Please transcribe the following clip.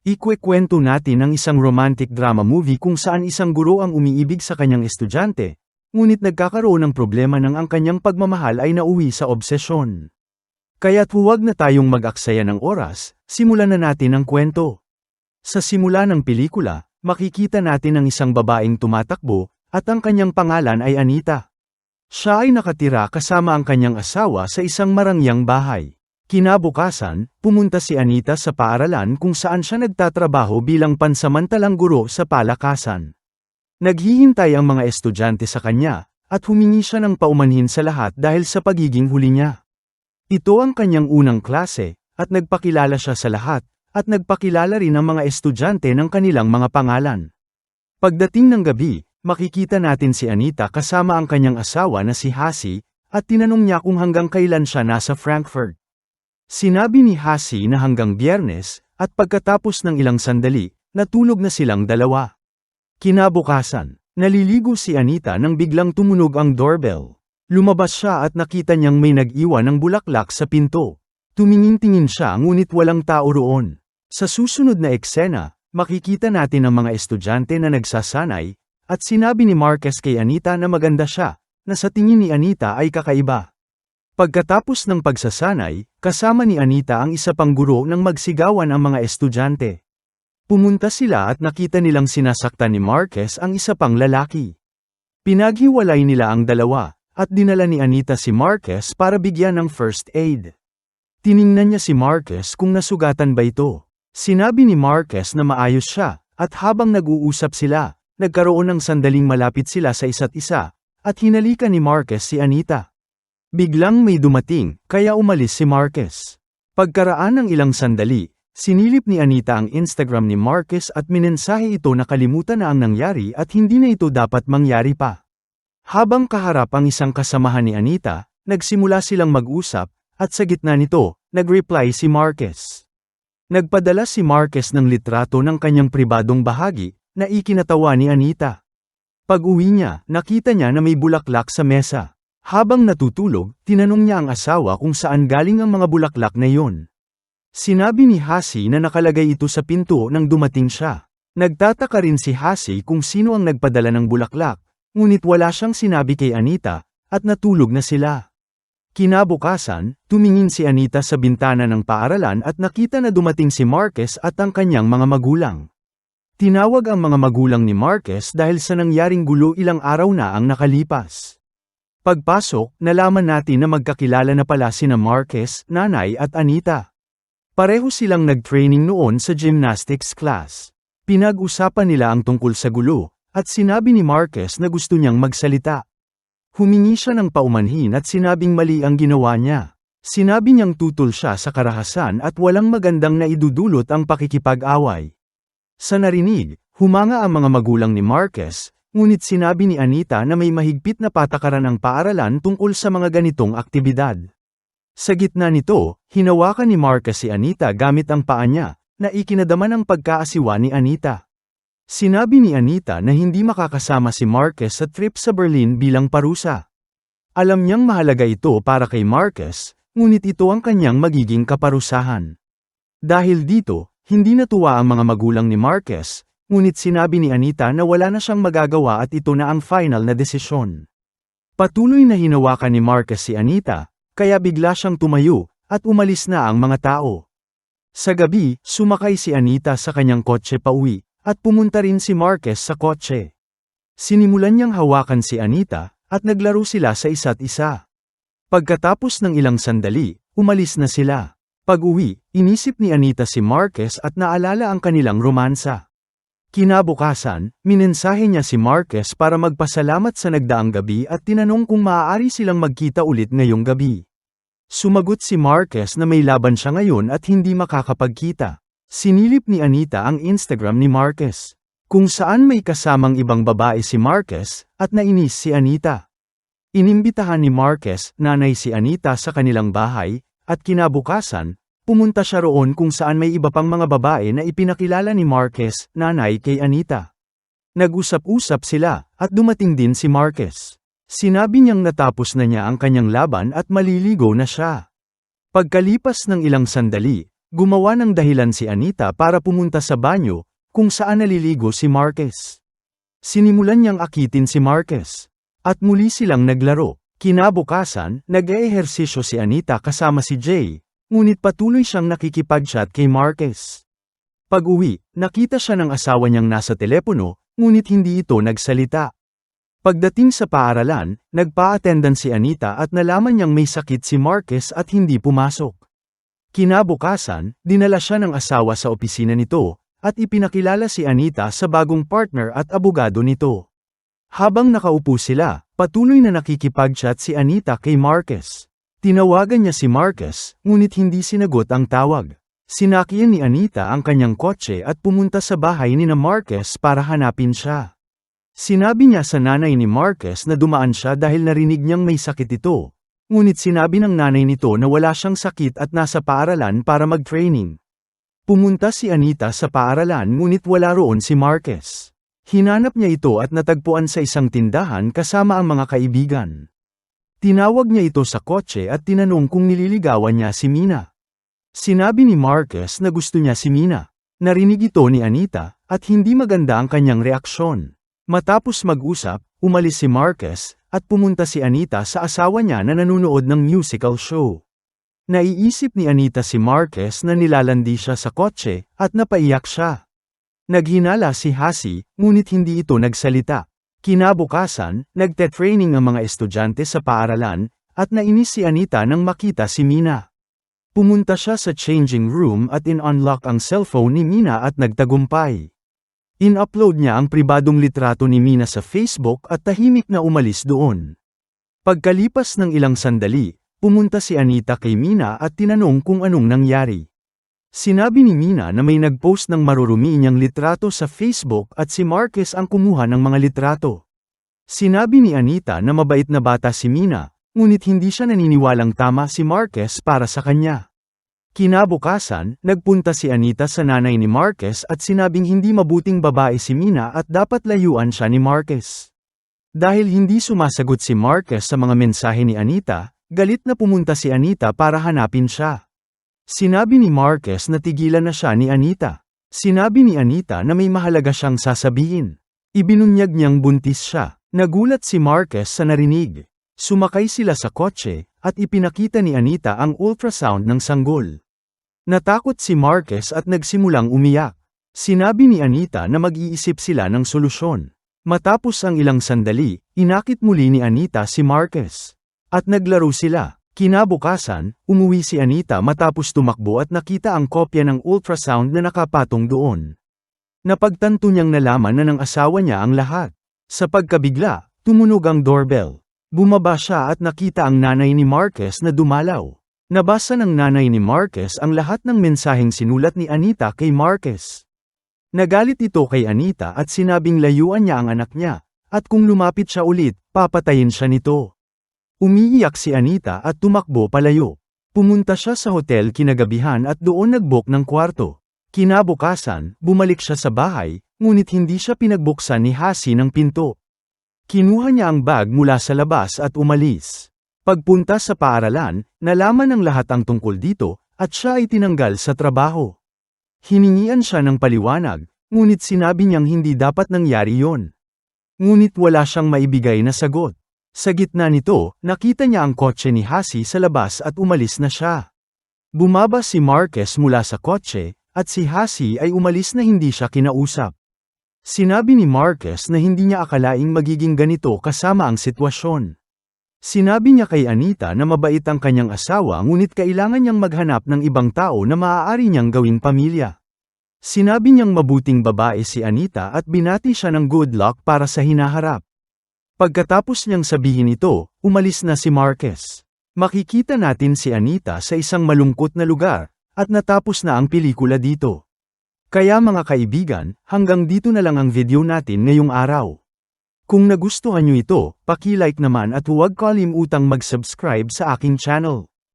Ikwekwento natin ang isang romantic drama movie kung saan isang guro ang umiibig sa kanyang estudyante, ngunit nagkakaroon ng problema nang ang kanyang pagmamahal ay nauwi sa obsesyon. Kaya't huwag na tayong mag-aksaya ng oras, simulan na natin ang kwento. Sa simula ng pelikula, makikita natin ang isang babaeng tumatakbo, at ang kanyang pangalan ay Anita. Siya ay nakatira kasama ang kanyang asawa sa isang marangyang bahay. Kinabukasan, pumunta si Anita sa paaralan kung saan siya nagtatrabaho bilang pansamantalang guro sa palakasan. Naghihintay ang mga estudyante sa kanya, at humingi siya ng paumanhin sa lahat dahil sa pagiging huli niya. Ito ang kanyang unang klase, at nagpakilala siya sa lahat, at nagpakilala rin ang mga estudyante ng kanilang mga pangalan. Pagdating ng gabi, makikita natin si Anita kasama ang kanyang asawa na si Hasi, at tinanong niya kung hanggang kailan siya nasa Frankfurt. Sinabi ni Hasi na hanggang Biyernes, at pagkatapos ng ilang sandali, natulog na silang dalawa. Kinabukasan, naliligo si Anita nang biglang tumunog ang doorbell. Lumabas siya at nakita niyang may nag-iwan ng bulaklak sa pinto. Tumingin-tingin siya ngunit walang tao roon. Sa susunod na eksena, makikita natin ang mga estudyante na nagsasanay, at sinabi ni Marquez kay Anita na maganda siya, na sa tingin ni Anita ay kakaiba. Pagkatapos ng pagsasanay, kasama ni Anita ang isa pang guro nang magsigawan ang mga estudyante. Pumunta sila at nakita nilang sinasaktan ni Marquez ang isa pang lalaki. Pinaghiwalay nila ang dalawa, at dinala ni Anita si Marquez para bigyan ng first aid. Tiningnan niya si Marquez kung nasugatan ba ito. Sinabi ni Marquez na maayos siya, at habang nag-uusap sila, nagkaroon ng sandaling malapit sila sa isa't isa, at hinalikan ni Marquez si Anita. Biglang may dumating, kaya umalis si Marquez. Pagkaraan ng ilang sandali, sinilip ni Anita ang Instagram ni Marquez at minensahe ito na kalimutan na ang nangyari at hindi na ito dapat mangyari pa. Habang kaharap ang isang kasamahan ni Anita, nagsimula silang mag-usap, at sa gitna nito, nag-reply si Marquez. Nagpadala si Marquez ng litrato ng kanyang pribadong bahagi, na ikinatawa ni Anita. Pag-uwi niya, nakita niya na may bulaklak sa mesa. Habang natutulog, tinanong niya ang asawa kung saan galing ang mga bulaklak na iyon. Sinabi ni Hasi na nakalagay ito sa pinto nang dumating siya. Nagtataka rin si Hasi kung sino ang nagpadala ng bulaklak, ngunit wala siyang sinabi kay Anita, at natulog na sila. Kinabukasan, tumingin si Anita sa bintana ng paaralan at nakita na dumating si Marquez at ang kanyang mga magulang. Tinawag ang mga magulang ni Marquez dahil sa nangyaring gulo ilang araw na ang nakalipas. Pagpasok, nalaman natin na magkakilala na pala sina Marquez, nanay at Anita. Pareho silang nag-training noon sa gymnastics class. Pinag-usapan nila ang tungkol sa gulo, at sinabi ni Marquez na gusto niyang magsalita. Humingi siya ng paumanhin at sinabing mali ang ginawa niya. Sinabi niyang tutol siya sa karahasan at walang magandang naidudulot ang pakikipag-away. Sa narinig, humanga ang mga magulang ni Marquez, ngunit sinabi ni Anita na may mahigpit na patakaran ang paaralan tungkol sa mga ganitong aktibidad. Sa gitna nito, hinawakan ni Marquez si Anita gamit ang paa niya, na ikinadama ng pagkaasiwa ni Anita. Sinabi ni Anita na hindi makakasama si Marquez sa trip sa Berlin bilang parusa. Alam niyang mahalaga ito para kay Marquez, ngunit ito ang kanyang magiging kaparusahan. Dahil dito, hindi natuwa ang mga magulang ni Marquez, ngunit sinabi ni Anita na wala na siyang magagawa at ito na ang final na desisyon. Patuloy na hinawakan ni Marquez si Anita, kaya bigla siyang tumayo, at umalis na ang mga tao. Sa gabi, sumakay si Anita sa kanyang kotse pauwi, at pumunta rin si Marquez sa kotse. Sinimulan niyang hawakan si Anita, at naglaro sila sa isa't isa. Pagkatapos ng ilang sandali, umalis na sila. Pag-uwi, inisip ni Anita si Marquez at naalala ang kanilang romansa. Kinabukasan, minensahe niya si Marquez para magpasalamat sa nagdaang gabi at tinanong kung maaari silang magkita ulit ngayong gabi. Sumagot si Marquez na may laban siya ngayon at hindi makakapagkita. Sinilip ni Anita ang Instagram ni Marquez, kung saan may kasamang ibang babae si Marquez, at nainis si Anita. Inimbitahan ni Marquez, nanay si Anita sa kanilang bahay, at kinabukasan, pumunta siya roon kung saan may iba pang mga babae na ipinakilala ni Marquez, nanay kay Anita. Nag-usap-usap sila, at dumating din si Marquez. Sinabi niyang natapos na niya ang kanyang laban at maliligo na siya. Pagkalipas ng ilang sandali, Gumawa ng dahilan si Anita para pumunta sa banyo, kung saan naliligo si Marquez. Sinimulan niyang akitin si Marquez. At muli silang naglaro. Kinabukasan, nag-eehersisyo si Anita kasama si Jay, ngunit patuloy siyang nakikipag-chat kay Marquez. Pag-uwi, nakita siya ng asawa niyang nasa telepono, ngunit hindi ito nagsalita. Pagdating sa paaralan, nagpa-attendan si Anita at nalaman niyang may sakit si Marquez at hindi pumasok. Kinabukasan, dinala siya ng asawa sa opisina nito, at ipinakilala si Anita sa bagong partner at abogado nito. Habang nakaupo sila, patuloy na nakikipag-chat si Anita kay Marquez. Tinawagan niya si Marquez, ngunit hindi sinagot ang tawag. Sinakyan ni Anita ang kanyang kotse at pumunta sa bahay ni Marquez para hanapin siya. Sinabi niya sa nanay ni Marquez na dumaan siya dahil narinig niyang may sakit ito. Ngunit sinabi ng nanay nito na wala siyang sakit at nasa paaralan para mag-training. Pumunta si Anita sa paaralan ngunit wala roon si Marquez. Hinanap niya ito at natagpuan sa isang tindahan kasama ang mga kaibigan. Tinawag niya ito sa kotse at tinanong kung nililigawan niya si Mina. Sinabi ni Marquez na gusto niya si Mina. Narinig ito ni Anita, at hindi maganda ang kanyang reaksyon. Matapos mag-usap, umalis si Marquez, at pumunta si Anita sa asawa niya na nanonood ng musical show. Naiisip ni Anita si Marquez na nilalandi siya sa kotse, at napaiyak siya. Naghinala si Hasi, ngunit hindi ito nagsalita. Kinabukasan, nagte-training ang mga estudyante sa paaralan, at nainis si Anita nang makita si Mina. Pumunta siya sa changing room at in-unlock ang cellphone ni Mina at nagtagumpay. In-upload niya ang pribadong litrato ni Mina sa Facebook at tahimik na umalis doon. Pagkalipas ng ilang sandali, pumunta si Anita kay Mina at tinanong kung anong nangyari. Sinabi ni Mina na may nag-post ng marurumi niyang litrato sa Facebook at si Marquez ang kumuha ng mga litrato. Sinabi ni Anita na mabait na bata si Mina, ngunit hindi siya naniniwalang tama si Marquez para sa kanya. Kinabukasan, nagpunta si Anita sa nanay ni Marquez at sinabing hindi mabuting babae si Mina at dapat layuan siya ni Marquez. Dahil hindi sumasagot si Marquez sa mga mensahe ni Anita, galit na pumunta si Anita para hanapin siya. Sinabi ni Marquez na tigilan na siya ni Anita. Sinabi ni Anita na may mahalaga siyang sasabihin. Ibinunyag niyang buntis siya. Nagulat si Marquez sa narinig. Sumakay sila sa kotse, at ipinakita ni Anita ang ultrasound ng sanggol. Natakot si Marquez at nagsimulang umiyak. Sinabi ni Anita na mag-iisip sila ng solusyon. Matapos ang ilang sandali, inakit muli ni Anita si Marquez. At naglaro sila. Kinabukasan, umuwi si Anita matapos tumakbo at nakita ang kopya ng ultrasound na nakapatong doon. Napagtanto niyang nalaman na ng asawa niya ang lahat. Sa pagkabigla, tumunog ang doorbell. Bumaba siya at nakita ang nanay ni Marquez na dumalaw. Nabasa ng nanay ni Marquez ang lahat ng mensaheng sinulat ni Anita kay Marquez. Nagalit ito kay Anita at sinabing layuan niya ang anak niya, at kung lumapit siya ulit, papatayin siya nito. Umiiyak si Anita at tumakbo palayo. Pumunta siya sa hotel kinagabihan at doon nag-book ng kwarto. Kinabukasan, bumalik siya sa bahay, ngunit hindi siya pinagbuksan ni Hasi ng pinto. Kinuha niya ang bag mula sa labas at umalis. Pagpunta sa paaralan, nalaman ng lahat ang tungkol dito, at siya ay tinanggal sa trabaho. Hiningian siya ng paliwanag, ngunit sinabi niyang hindi dapat nangyari yon. Ngunit wala siyang maibigay na sagot. Sa gitna nito, nakita niya ang kotse ni Hasi sa labas at umalis na siya. Bumaba si Marquez mula sa kotse, at si Hasi ay umalis na hindi siya kinausap. Sinabi ni Marquez na hindi niya akalaing magiging ganito kasama ang sitwasyon. Sinabi niya kay Anita na mabait ang kanyang asawa ngunit kailangan niyang maghanap ng ibang tao na maaari niyang gawing pamilya. Sinabi niyang mabuting babae si Anita at binati siya ng good luck para sa hinaharap. Pagkatapos niyang sabihin ito, umalis na si Marquez. Makikita natin si Anita sa isang malungkot na lugar, at natapos na ang pelikula dito. Kaya mga kaibigan, hanggang dito na lang ang video natin ngayong araw. Kung nagustuhan niyo ito, paki-like naman at huwag kalimutang mag-subscribe sa aking channel.